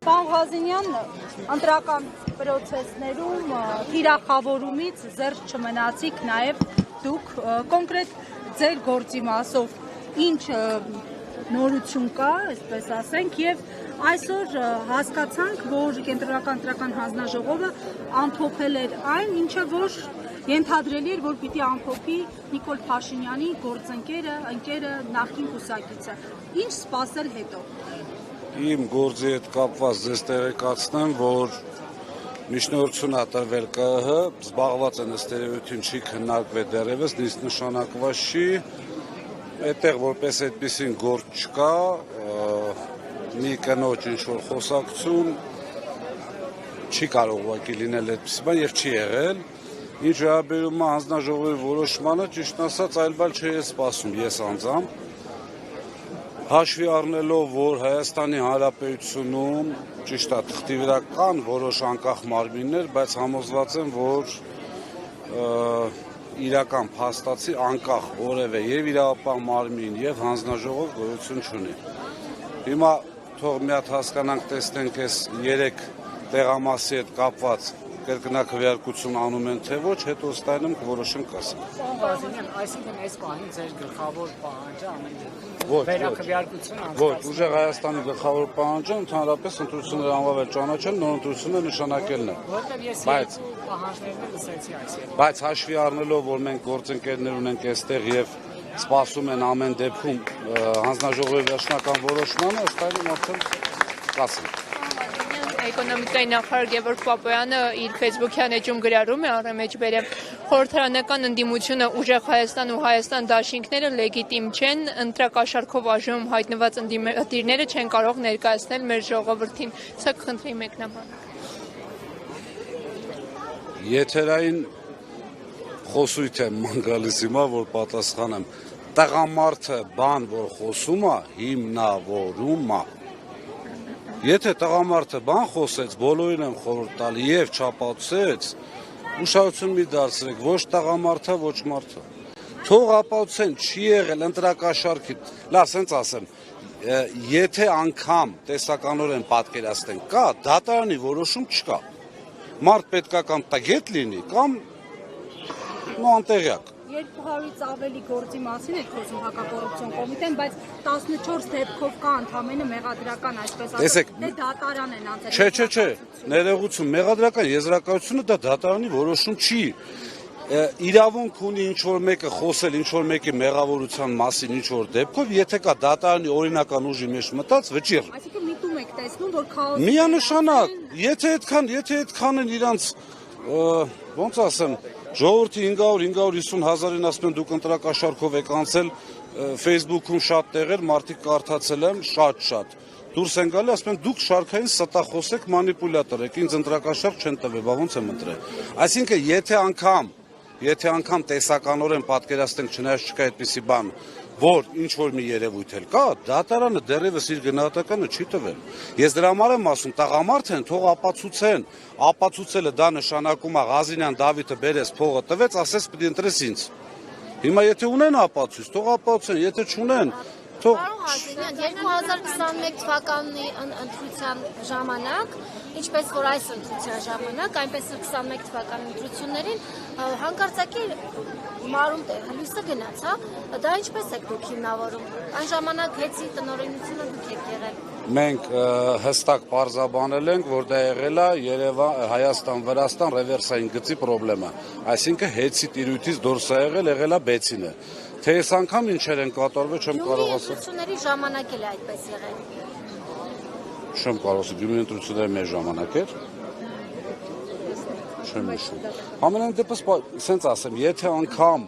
Պարոն Ղազինյան, ընտրական պրոցեսներում թիրախավորումից զերծ չմնացիք նաև դուք կոնկրետ ձեր գործի մասով ինչ նորություն կա, այսպես ասենք, եւ այսօր հասկացանք, որ Կենտրոնական ընտրական հանձնաժողովը ամփոփել էր այն, ինչը որ ենթադրելի էր, որ պիտի ամփոփի Նիկոլ Փաշինյանի գործընկերը, ընկերը, նախկին կուսակիցը։ Ինչ սպասել հետո։ Իմ գործի հետ կապված ձեզ տեղեկացնեմ, որ միջնորդություն տրվել ԿԸՀ, զբաղված են ըստ երևույթին չի քննարկվել դեռևս, նույնիսկ նշանակված չի, այդտեղ որպես այդպիսին գործ չկա, մի կնոջ ինչ-որ խոսակցություն չի կարող ուղղակի լինել այդպիսի բան եւ չի եղել, ինչ վերաբերում է հանձնաժողովի որոշմանը, ճիշտ ասած այլ բան չէի սպասում ես անձամբ, հաշվի առնելով, որ Հայաստանի Հանրապետությունում ճիշտ է թղթի վրա կան որոշ անկախ մարմիններ, բայց համոզված եմ, որ իրական փաստացի անկախ որևէ եւ իրավապահ մարմին եւ հանձնաժողով գոյություն չունի։ Հիմա թող մի հատ հասկանանք, տեսնենք այս 3 տեղամասի հետ կապված կրկնակվեարկություն անում են թե ոչ, հետո ստայնում կորոշենք ասենք։ Ղազինյան, այսինքն այս պահին ձեր գլխավոր պահանջը ամեն դեպքում վերակվեարկություն անցկացնել։ Ոչ, ուժեղ Հայաստանի գլխավոր պահանջը ընդհանրապես ընտրությունները անվավել ճանաչել, նոր ընտրություններ նշանակելն է։ Որտեղ ես երկու պահանջներն էլ լսեցի այս երբ։ Բայց հաշվի առնելով, որ մենք գործընկերներ ունենք այստեղ եւ սպասում են ամեն դեպքում հանձնաժողովի վերջնական որոշմանը, ըստ այդմ արդեն կասենք։ Էկոնոմիկայի նախարար Գևորգ Պապոյանը իր ֆեյսբուքյան էջում գրառում է առամեջբերեմ խորհրդարանական ընդդիմությունը ուժեղ Հայաստան ու Հայաստան դաշինքները լեգիտիմ չեն, ընտրակաշառքով ԱԺ-ում հայտնված ընդդիմադիրները չեն կարող ներկայացնել մեր ժողովրդին, սա կխնդրի մեկնաբանել։ Եթերային խոսույթ եմ գալիս հիմա, որ պատասխանեմ, տղամարդը բան, որ խոսում է, հիմնավորում է։ Եթե տղամարդը բան խոսեց, բոլորին եմ խորհուրդ տալի եւ չապացուցեց, ուշադրություն մի դարձրեք, ոչ տղամարդը, ոչ մարդը։ Թող ապացուցեն, չի եղել ընտրակաշառքի, լավ, ասենց ասեմ, եթե անգամ տեսականորեն պատկերացնենք, կա դատարանի որոշում չկա։ Մարդ պետքա կամ տգետ լինի, կամ անտեղյակ։ 200-ից ավելի գործի մասին է խոսում հակակոռուպցիոն կոմիտեն, բայց 14 դեպքով կա ընդհանրապես մեղադրական, այսպես ասած, դե դատարան են անցել։ Չէ, ներողություն, մեղադրական եզրակացությունը դա դատարանի որոշում չի։ Իրավունք ունի ինչ-որ մեկը խոսել ինչ-որ մեկի մեղավորության մասին ինչ-որ դեպքով, եթե կա դատարանի օրինական ուժի մեջ մտած վճիռ։ Այսինքն միտում եք տեսնում, որ քաոս։ Միանշանակ, եթե այդքան են իրանց, ոնց ասեմ, ժողովրդի 500-550 հազարին ասում են դուք ընտրակաշառքով եք անցել, Facebook-ում շատ տեղեր, մարդիկ կարդացել եմ, շատ։ Դուրս են գալի, ասում են դուք շարքային ստախոս եք, մանիպուլյատոր եք, ինձ ընտրակաշառք չեն տվել, բա ոնց եմ ընտրել։ Այսինքն, եթե անգամ տեսականորեն պատկերացնենք, չնայած չկա այդպիսի բան, որ ինչ-որ մի երևույթ էլ կա, դատարանը դեռևս իր գնահատականը չի տվել։ Ես դրա համար եմ ասում, տղամարդ են, թող ապացուցեն, ապացուցելը դա նշանակում է Ղազինյան Դավիթը բերեց փողը տվեց, ասես պիտի ընտրես ինձ։ Հիմա եթե ունեն ապացույց, թող ապացուցեն, եթե չունեն, թող։ Պարոն Ղազինյան, 2021 թվականի ընտրության ժամանակ, ինչպես որ այս ընտրության ժամանակ, այնպես էլ 21 թվականի ընտրություններին հանկարծակի մարում լույսը գնաց, դա ինչպես եք դուք հիմնավորում, այն ժամանակ հեծի տնօրինությունը դուք եք եղել։ Մենք հստակ պարզաբանել ենք, որ դա եղել է Հայաստան-Վրաստան ռևերսային գծի պրոբլեմը, այսինքն հեծի տիրույթից դուրս է եղել է բեցինը, թե այս անգամ ինչեր են կատարվել, չեմ կարող ասել։ Ընտրությունների ժամանակ էլ այդպես եղել։ Չեմ կարող ասել, Գյումրի ընտրությունների մեր ժամանակ էր։ Չեմ հիշում։ Ամենայն դեպս, սենց ասեմ, եթե անգամ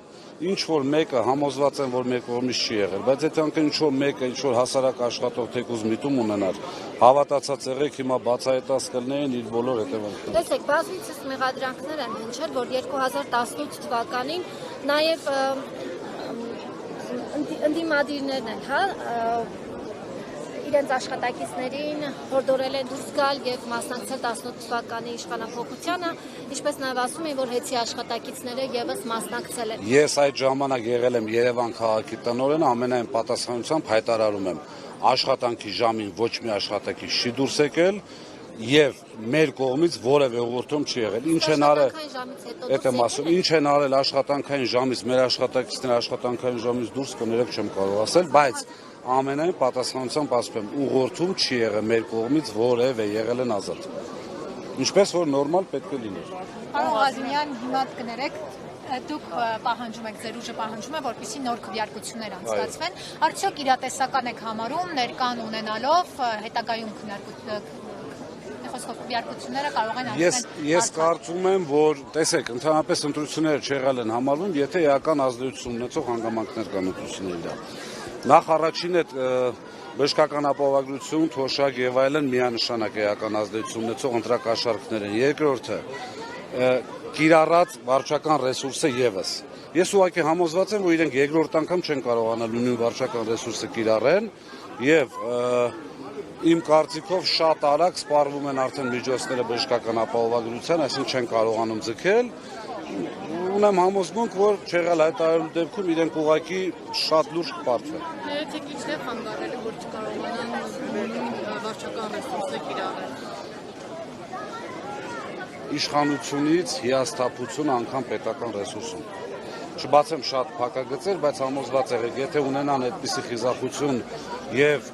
ինչ-որ մեկը համոզված են, որ մեր կողմից չի եղել, բայց եթե անգամ ինչ-որ մեկը, ինչ-որ հասարակ աշխատող թեկուզ միտում ունենար, հավատացած եղեք, հիմա բացահայտած կլինեին իր բոլոր հետևանքները։ Տեսեք, բազմիցս մեղադրանքներ են հնչել, որ 2018 թվականին նաև ընդդիմադիրներն են, իրենց աշխատակիցներին հորդորել են դուրս գալ եւ մասնակցել 18 թվականի իշխանափոխությանը, ինչպես նաեւ ասում են, որ հեծի աշխատակիցները եւս մասնակցել են։ Ես այդ ժամանակ եղել եմ Երևան քաղաքի տնօրենը, ամենայն պատասխանությամբ հայտարարում եմ, աշխատանքի ժամին ոչ մի աշխատակից չի դուրս եկել, եւ մեր կողմից որևէ ուղղորդում չի եղել։ Ինչ են արել, այդ եմ ասում, ինչ են արել աշխատանքային ժամից, մեր աշխատակիցները աշխատանքային ժամից դուրս կներեք չեմ կարող ասել, բայց ամենայն պատասխանությամբ ասում եմ, ուղղորդում չի եղել մեր կողմից որևէ, եղել են ազատ։ Ինչպես որ նորմալ պետք է լիներ։ Պարոն Ղազիմյան, հիմա կներեք, դուք պահանջում եք, ձեր ուժը պահանջում է, որպեսզի նոր քվեարկություններ անցկացվեն։ Արդյոք իրատեսական եք համարում ներկան ունենալով հետագայում քվեարկությունները կարող են անցնել։ Ես կարծում եմ, որ տեսեք, ընդհանրապես ընտրությունները չեղել են համարվում, եթե էական ազդեցություն ունեցող հանգամանքներ կան ընտրությունների վրա։ Նախ առաջին է բժշկական ապահովագրություն, թոշակ եւ այլն միանշանակ էական ազդեցություն ունեցող ընտրակաշառքներ են։ Երկրորդը կիրառած վարչական ռեսուրսը եւս։ Ես ուղղակի համոզված եմ, որ իրենք երկրորդ անգամ չեն կարողանալ նույն վարչական ռեսուրսը կիրառեն եւ իմ կարծիքով շատ արագ սպառվում են արդեն միջոցները բժշկական ապահովագրության, այսինքն չեն կարողանում ձգել։ Ունեմ համոզմունք, որ չեղել հայտարարելու դեպքում իրենք ուղղակի շատ լուրջ կպարտվեն։ Եթե քիչ է խանգարել, որ չկարողանան վարչական ռեսուրսը կիրառել։ Իշխանությունից հիասթափություն անգամ պետական ռեսուրսում։ Չբացեմ շատ փակագծեր, բայց համոզված եղեք, եթե ունենան այդպիսի խիզախություն եւ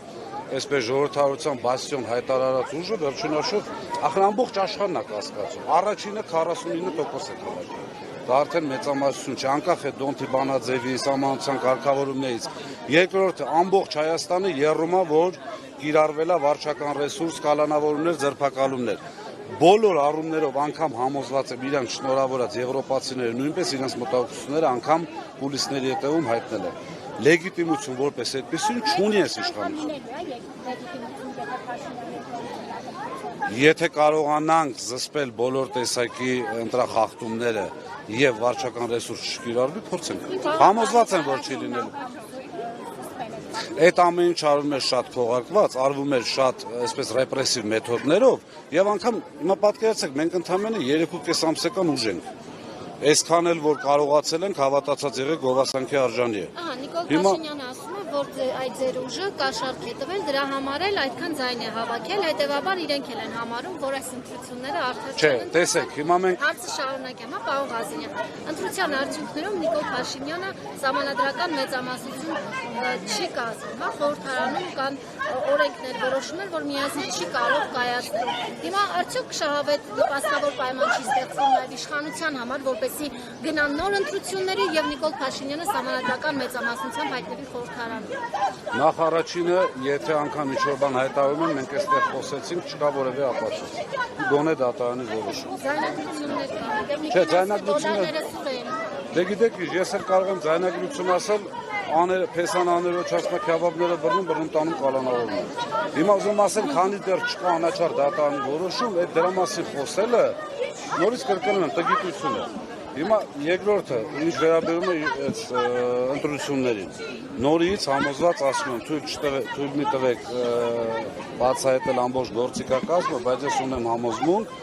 այսպես ժողովրդավարության բաստիոն հայտարարած ուժը վերջինաշուտ ախր ամբողջ աշխարհն է կասկածում։ Առաջինը 49% է քաղաքի։ Դա արդեն մեծամասնություն չէ, անկախ է Դոնթի Բանաձևի սահմանության կարգավորումներից։ Երկրորդը ամբողջ Հայաստանը երում է, որ կիրառվել է վարչական ռեսուրս, կալանավորումներ, ձերբակալումներ։ Բոլոր առումներով անգամ համոզված եմ իրանք շնորհավորած եվրոպացիները նույնպես իրենց մտահոգությունները անգամ կուլիսների հետևում հայտնել են։ Լեգիտիմություն որպես այդպեսին չունի այս իշխանությունը։ Եթե կարողանանք զսպել բոլոր տեսակի ընտրախախտումները եւ վարչական ռեսուրս չկիրառվի, փորձենք։ Համոզված եմ, որ չի լինելու։ Այդ ամեն ինչ արվում է շատ քողարկված, արվում է շատ այսպես ռեպրեսիվ մեթոդներով եւ անգամ հիմա պատկերացրեք, մենք ընդամենը 3.5 ամսական ուժ ենք։ Այսքան էլ որ կարողացել ենք հավատացած եղել գովասանքի արժանի է։ Նիկոլ Փաշինյանը ասում է, որ այդ ձեր ուժը կաշառք է տվել, դրա համար էլ այդքան ձայն է հավաքել, հետեւաբար իրենք էլ են համարում, որ այս ընտրությունները արդար չեն։ Չէ, տեսեք, հիմա մենք հարցը շարունակեմ, հա, պարոն Ղազիմյան։ Ընտրության արդյունքներում Նիկոլ Փաշինյանը սահմանադրական մեծամասնություն չի կազմում, հա, խորհրդարանում կան օրենքներ, որոշումներ, որ միասին չի կարող կայացնել։ Հիմա արդյոք շահավետ նպաստավոր պայման չի ստեղծվում նաև իշխանության համար, որպեսզի գնան նոր ընտրությունների եւ Նիկոլ Փաշինյանը սահմանադրական մեծամասնությամբ հայտնվի խորհրդարանում։ Նախ առաջինը, եթե անգամ ինչ-որ բան հայտարարում են, մենք այստեղ խոսեցինք, չկա որևէ ապացույց։ Գոնե դատարանի որոշում։ Ձայնագրություններ կան։ Չէ, ձայնագրությունները։ Դե գիտեք, ես էլ կարող եմ ձայնագրություն ասել, փեսան աներոջացնա քյաբաբները բռնում տանում կալանավորում։ Հիմա ուզում ասեմ, քանի դեռ չկա անաչառ դատարանի որոշում, այդ դրա մասին խոսելը նորից կրկնում եմ, տգիտություն է։ Հիմա երկրորդը, ինչ վերաբերում է այս ընտրություններին, նորից համոզված ասում եմ, թույլ մի տվեք բացահայտել ամբողջ գործիքակազմը, բայց ես ունեմ համոզմունք,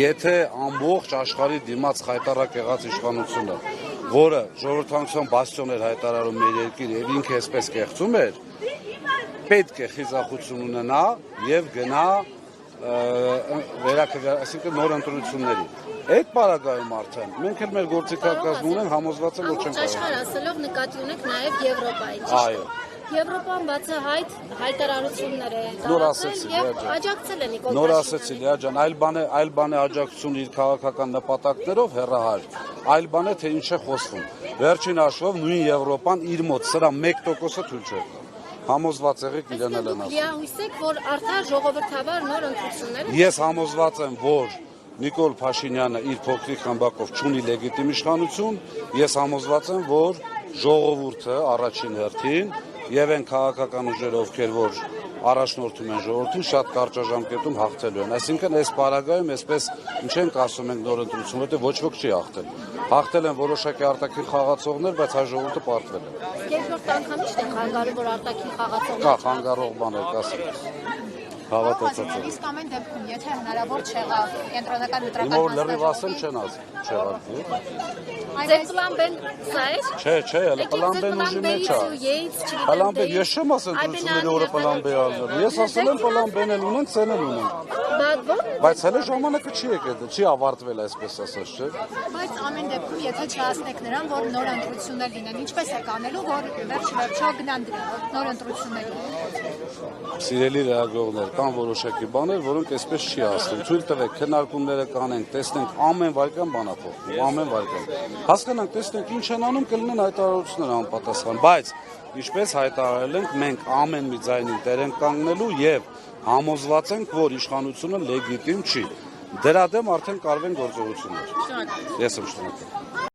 եթե ամբողջ աշխարհի դիմաց խայտարակ եղած իշխանությունը, որը ժողովրդավարության բաստիոն էր հայտարարում մեր երկիր եւ ինքը այսպես կեղծում էր, պետք է խիզախություն ունենա եւ գնա այսինքն նոր ընտրությունների։ Այդ պարագայում արդեն մենք էլ մեր գործիքակազմում ունենք, համոզված եմ, որ չենք կարող։ Աշխարհ ասելով նկատի ունենք նաեւ Եվրոպայի։ Այո։ Եվրոպան բացահայտ հայտարարություններ է տարածել եւ աջակցել է Նիկոլ Փաշինյանին։ Նոր ասեցի, Լիա ջան, այլ բան է աջակցություն իր քաղաքական նպատակներով հեռահար, այլ բան է թե ինչ է խոսվում։ Վերջին հաշվով նույն Եվրոպան իր մոտ սրա 1%-ը թույլ չէ։ Համոզված եղեք իրեն էլ են ասում։ Լիահույս եք, որ արդար ժողովրդավար նոր ընտրությունները։ Ես համոզված եմ, որ Նիկոլ Փաշինյանը իր փոքրիկ խմբակով չունի լեգիտիմ իշխանություն, ես համոզված եմ, որ ժողովուրդը առաջին հերթին եւ այն քաղաքական ուժերը, ովքեր որ առաջնորդում են ժողովրդին, շատ կարճաժամկետում հաղթելու են։ Այսինքն այս պարագայում այսպես ինչ ենք ասում ենք նոր ընտրություն, որտեղ ոչ ոք չի հաղթել։ Հաղթել են որոշակի արտաքին խաղացողներ, բայց հայ ժողովուրդը պարտվել է։ Երկրորդ անգամ չէ խանգարում, որ արտաքին խաղացողներ։ Կա խանգարող բաներ, կասեմ։ Հավատացած եմ։ Իսկ ամեն դեպքում, եթե հնարավոր չեղավ կենտրոնական ընտրական Հիմա որ լրիվ ասեմ չեն ասում, չեղավ։ Ձեր պլան B-ն սա է։ Չէ, հələ պլան B-ն ուժի մեջ է։ Պլան B ես չեմ ասել ընտրությունների օրը պլան B արնել։ Ես ասել եմ պլան B-ն էլ ունենք, ցեն էլ ունենք։ նկատվում։ Բայց հələ ժամանակը չի եկել, չի ավարտվել այսպես ասած, չէ՞։ Բայց ամեն դեպքում եթե չհասնեք նրան, որ նոր ընտրություններ լինեն, ինչպես է կանելու, որ վերջ-վերջո գնան դրա նոր ընտրությունների։ Սիրելի լրագրողներ, կան որոշակի բաներ, որոնք այսպես չի հասնում։ Թույլ տվեք, քննարկումները կանենք, տեսնենք ամեն վայրկյան բանափոխվում, ամեն վայրկյան։ Հասկանանք, տեսնենք ինչ են անում, կլինեն հայտարարություններ անպատասխան, բայց ինչպես հայտարարել ենք, մենք ամեն մի ձայնին տեր ենք կանգնելու եւ համոզված ենք, որ իշխանությունը լեգիտիմ չի։ Դրա դեմ արդեն կարվեն գործողություններ։ Ես եմ շնորհակալ։